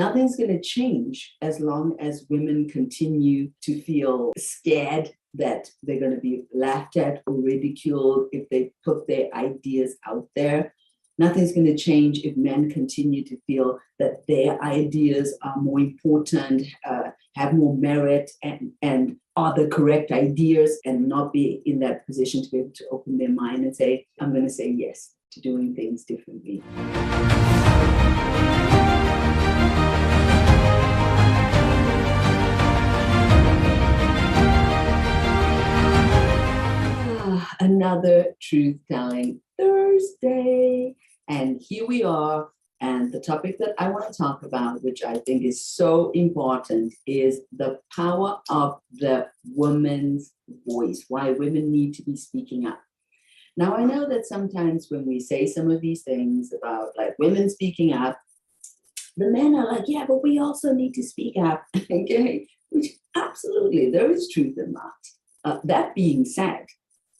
Nothing's going to change as long as women continue to feel scared that they're going to be laughed at or ridiculed if they put their ideas out there. Nothing's going to change if men continue to feel that their ideas are more important, have more merit, and are the correct ideas, and not be in that position to be able to open their mind and say, I'm going to say yes to doing things differently. Another truth-telling Thursday. And here we are. And the topic that I want to talk about, which I think is so important, is the power of the woman's voice, why women need to be speaking up. Now, I know that sometimes when we say some of these things about like women speaking up, the men are like, yeah, but we also need to speak up, okay? Which absolutely, there is truth in that. That being said,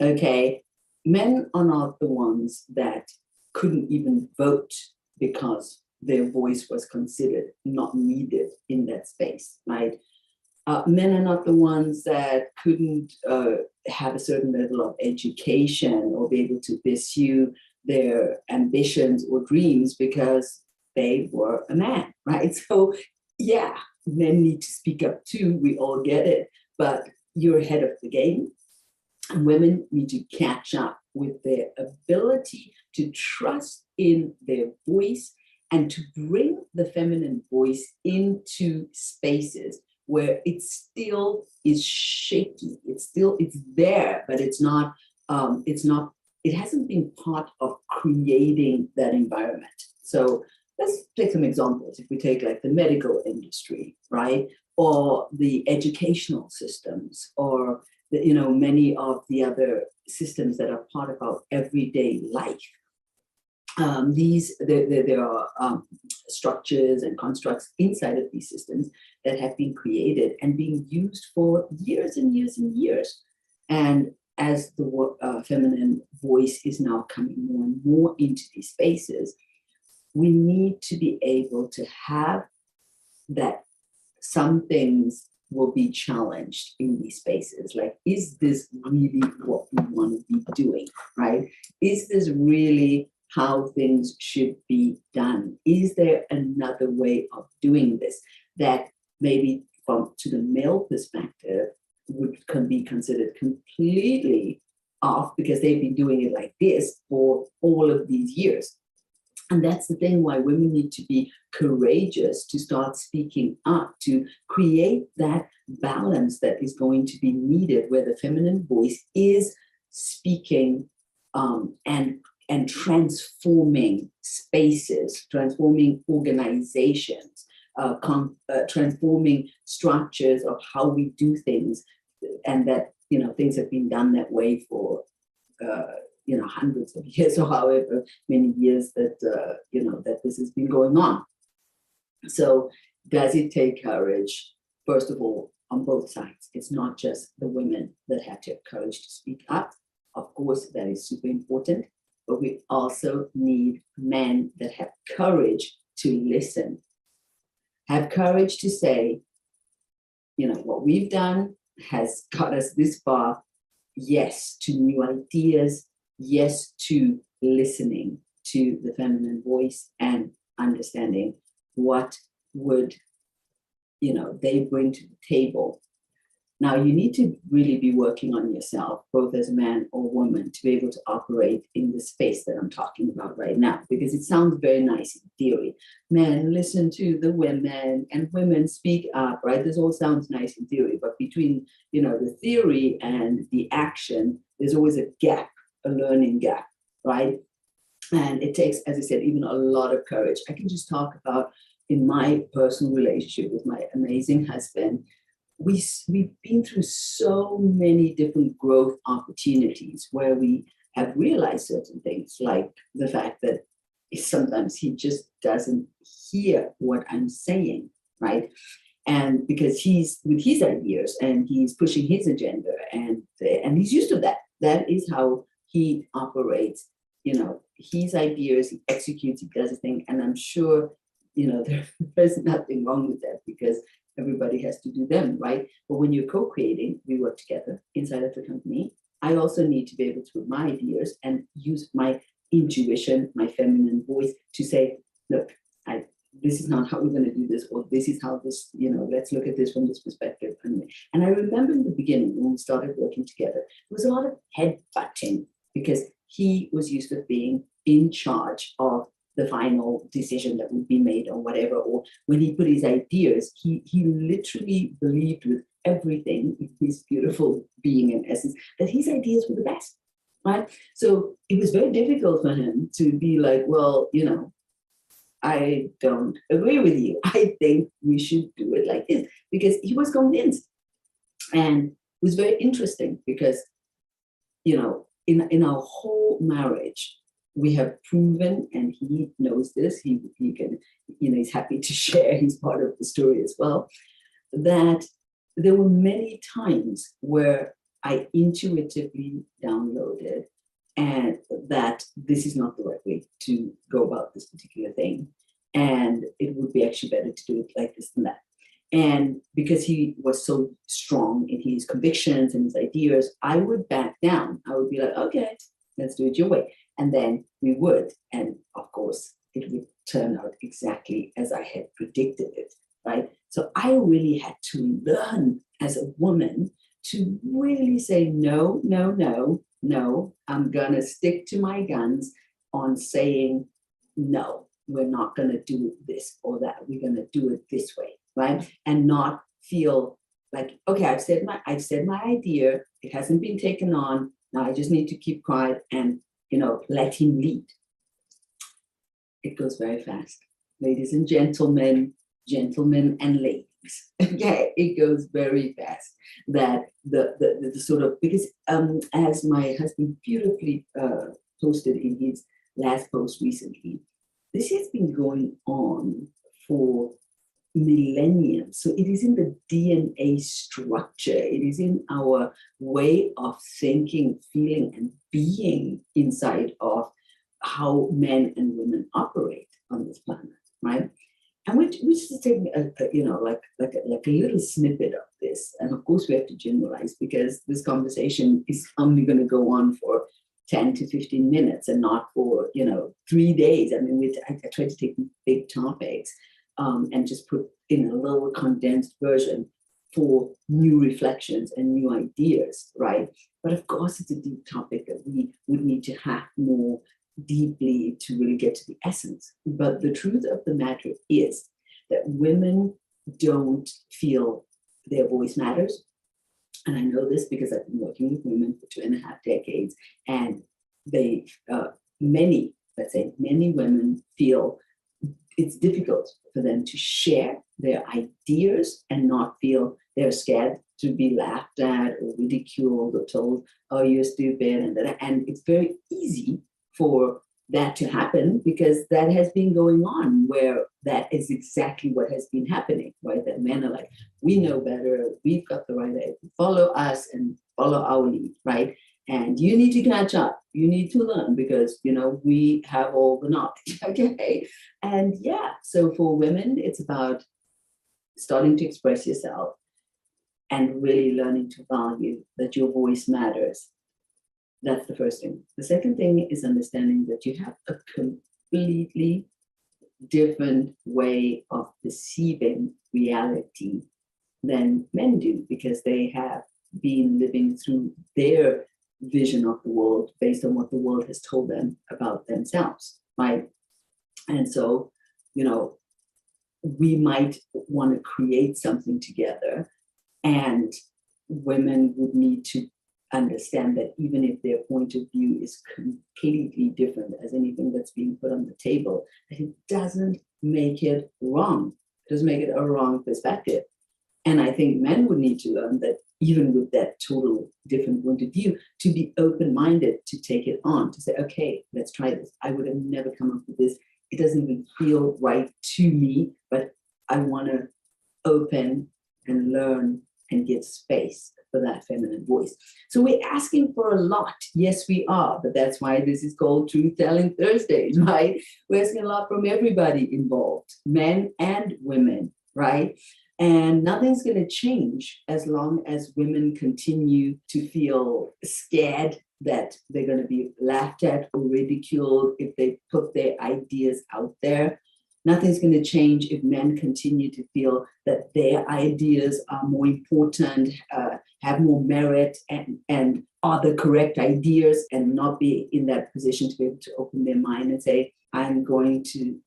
okay, men are not the ones that couldn't even vote because their voice was considered not needed in that space, right? Men are not the ones that couldn't have a certain level of education or be able to pursue their ambitions or dreams because they were a man, right? So yeah, men need to speak up too, we all get it, but you're ahead of the game. And women need to catch up with their ability to trust in their voice and to bring the feminine voice into spaces where it still is shaky. It's there, but it hasn't been part of creating that environment. So let's take some examples. If we take like the medical industry, right? Or the educational systems, or many of the other systems that are part of our everyday life. There are structures and constructs inside of these systems that have been created and being used for years and years and years. And as the feminine voice is now coming more and more into these spaces, we need to be able to have that some things will be challenged in these spaces. Like, is this really what we want to be doing, right? Is this really how things should be done? Is there another way of doing this that maybe to the male perspective can be considered completely off because they've been doing it like this for all of these years? And that's the thing why women need to be courageous to start speaking up, to create that balance that is going to be needed, where the feminine voice is speaking and transforming spaces, transforming organizations, transforming structures of how we do things, and that things have been done that way for hundreds of years, or however many years that that this has been going on. So does it take courage? First of all, on both sides. It's not just the women that have to have courage to speak up. Of course, that is super important, but we also need men that have courage to listen, have courage to say, what we've done has got us this far. Yes to new ideas. Yes to listening to the feminine voice and understanding what would, they bring to the table. Now, you need to really be working on yourself, both as a man or woman, to be able to operate in the space that I'm talking about right now, because it sounds very nice in theory. Men listen to the women and women speak up, right? This all sounds nice in theory, but between, the theory and the action, there's always a gap, a learning gap, right? And it takes, as I said, even a lot of courage. I can just talk about in my personal relationship with my amazing husband, we've been through so many different growth opportunities where we have realized certain things, like the fact that sometimes he just doesn't hear what I'm saying, right? And because he's with his ideas and he's pushing his agenda and he's used to that. That is how he operates, his ideas, he executes, he does his thing. And I'm sure there's nothing wrong with that because everybody has to do them, right? But when you're co-creating, we work together inside of the company. I also need to be able to put my ideas and use my intuition, my feminine voice to say, look, this is not how we're going to do this, or this is how this, let's look at this from this perspective. And I remember in the beginning when we started working together, there was a lot of head butting because he was used to being in charge of the final decision that would be made or whatever, or when he put his ideas, he literally believed with everything in his beautiful being and essence that his ideas were the best, right? So it was very difficult for him to be like, well, I don't agree with you. I think we should do it like this, because he was convinced. And it was very interesting because, in our whole marriage, we have proven, and he knows this, he can, he's happy to share his part of the story as well, that there were many times where I intuitively downloaded and that this is not the right way to go about this particular thing. And it would be actually better to do it like this and that. And because he was so strong in his convictions and his ideas, I would back down. I would be like, okay, let's do it your way. And then we would. And of course, it would turn out exactly as I had predicted it, right? So I really had to learn as a woman to really say, no, no, no, no, I'm going to stick to my guns on saying, no, we're not going to do this or that. We're going to do it this way, right? And not feel like, okay, I've said my idea. It hasn't been taken on. Now I just need to keep quiet and, let him lead. It goes very fast. Ladies and gentlemen and ladies. Okay, it goes very fast. That the sort of, because as my husband beautifully posted in his last post recently, this has been going on for millennia. So it is in the DNA structure. It is in our way of thinking, feeling, and being inside of how men and women operate on this planet, right? And we just take like a little snippet of this. And of course we have to generalize because this conversation is only going to go on for 10 to 15 minutes and not for 3 days. I mean, I try to take big topics and just put in a little condensed version for new reflections and new ideas, right? But of course, it's a deep topic that we would need to have more deeply to really get to the essence. But the truth of the matter is that women don't feel their voice matters. And I know this because I've been working with women for 2.5 decades, and many women feel it's difficult for them to share their ideas and not feel they're scared to be laughed at or ridiculed or told, oh, you're stupid. And it's very easy for that to happen because that has been going on, where that is exactly what has been happening, right? That men are like, we know better, we've got the right idea, follow us and follow our lead, right? And you need to catch up. You need to learn because, we have all the knowledge, okay? And yeah, so for women, it's about starting to express yourself and really learning to value that your voice matters. That's the first thing. The second thing is understanding that you have a completely different way of perceiving reality than men do because they have been living through their vision of the world based on what the world has told them about themselves, right? And so, we might want to create something together, and women would need to understand that even if their point of view is completely different as anything that's being put on the table, that it doesn't make it wrong. It doesn't make it a wrong perspective. And I think men would need to learn that even with that total different point of view, to be open-minded, to take it on, to say, okay, let's try this. I would have never come up with this. It doesn't even feel right to me, but I want to open and learn and give space for that feminine voice. So we're asking for a lot. Yes, we are, but that's why this is called Truth Telling Thursdays, right? We're asking a lot from everybody involved, men and women, right? And nothing's going to change as long as women continue to feel scared that they're going to be laughed at or ridiculed if they put their ideas out there. Nothing's going to change if men continue to feel that their ideas are more important, have more merit, and are the correct ideas, and not be in that position to be able to open their mind and say, I'm going to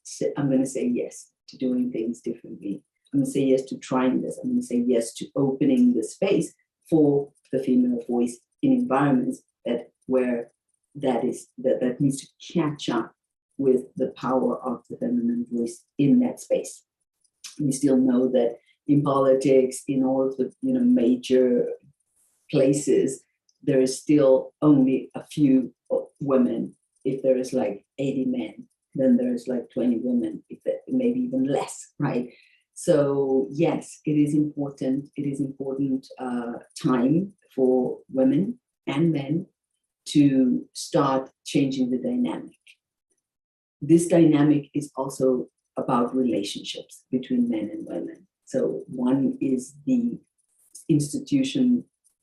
say yes to doing things differently. I'm going to say yes to trying this. I'm going to say yes to opening the space for the female voice in environments where that needs to catch up with the power of the feminine voice in that space. We still know that in politics, in all of the major places, there is still only a few women. If there is like 80 men, then there's like 20 women, maybe even less, right? So yes, it is important. It is important time for women and men to start changing the dynamic. This dynamic is also about relationships between men and women. So one is the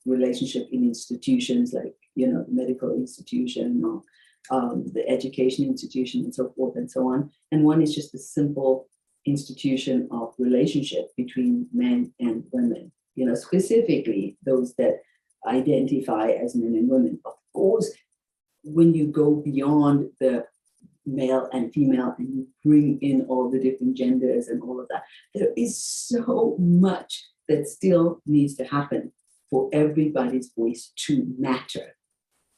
relationship in institutions like, the medical institution or the education institution and so forth and so on. And one is just a simple institution of relationship between men and women, specifically those that identify as men and women. Of course, when you go beyond the male and female and you bring in all the different genders and all of that, there is so much that still needs to happen for everybody's voice to matter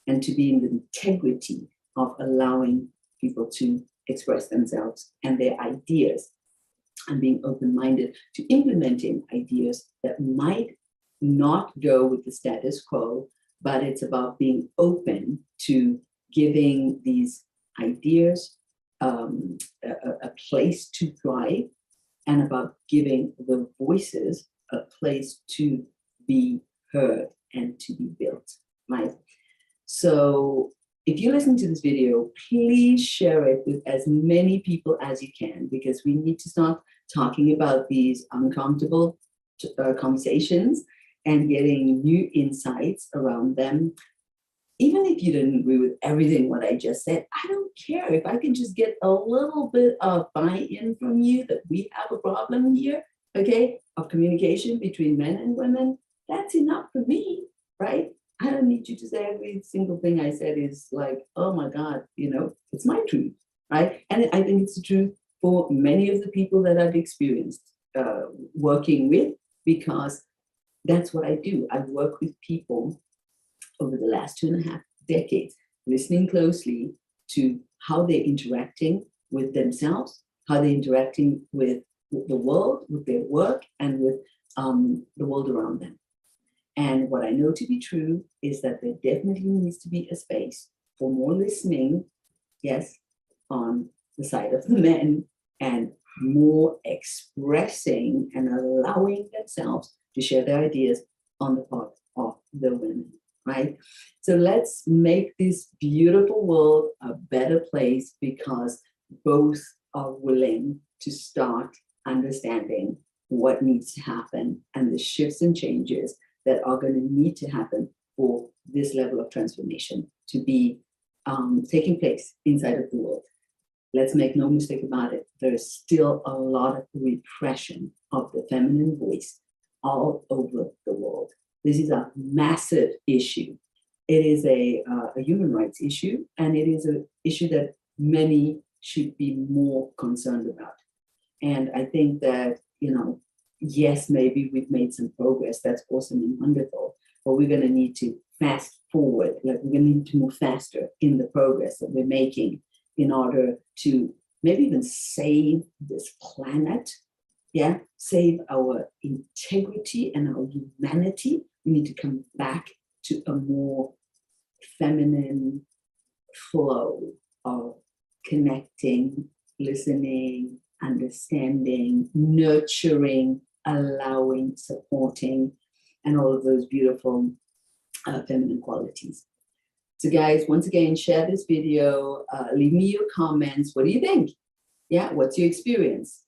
and to be in the integrity of allowing people to express themselves and their ideas, and being open-minded to implementing ideas that might not go with the status quo, but it's about being open to giving these ideas a place to thrive, and about giving the voices a place to be heard and to be built, right? So if you listen to this video, please share it with as many people as you can, because we need to start talking about these uncomfortable conversations and getting new insights around them. Even if you didn't agree with everything what I just said, I don't care. If I can just get a little bit of buy-in from you that we have a problem here, okay, of communication between men and women, that's enough for me, right? I don't need you to say every single thing I said is like, oh my God, it's my truth, right? And I think it's the truth for many of the people that I've experienced working with, because that's what I do. I work with people over the last 2.5 decades, listening closely to how they're interacting with themselves, how they're interacting with the world, with their work, and with the world around them. And what I know to be true is that there definitely needs to be a space for more listening, yes, on the side of the men, and more expressing and allowing themselves to share their ideas on the part of the women, right? So let's make this beautiful world a better place, because both are willing to start understanding what needs to happen and the shifts and changes that are going to need to happen for this level of transformation to be taking place inside of the world. Let's make no mistake about it. There is still a lot of repression of the feminine voice all over the world. This is a massive issue. It is a human rights issue, and it is an issue that many should be more concerned about. And I think that, yes, maybe we've made some progress. That's awesome and wonderful. But we're going to need to fast forward. Like, we're going to need to move faster in the progress that we're making in order to maybe even save this planet. Yeah, save our integrity and our humanity. We need to come back to a more feminine flow of connecting, listening, understanding, nurturing, allowing, supporting, and all of those beautiful feminine qualities. So guys, once again, share this video, leave me your comments. What do you think? Yeah, what's your experience?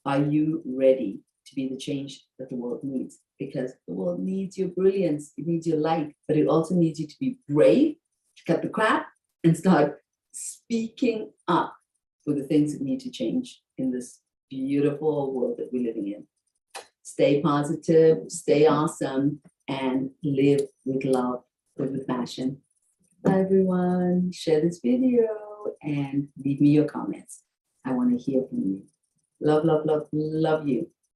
Are you ready to be the change that the world needs? Because the world needs your brilliance, it needs your light, but it also needs you to be brave, to cut the crap, and start speaking up for the things that need to change in this beautiful world that we're living in. Stay positive, stay awesome, and live with love, live with passion. Bye everyone, share this video and leave me your comments. I want to hear from you. Love, love, love, love you.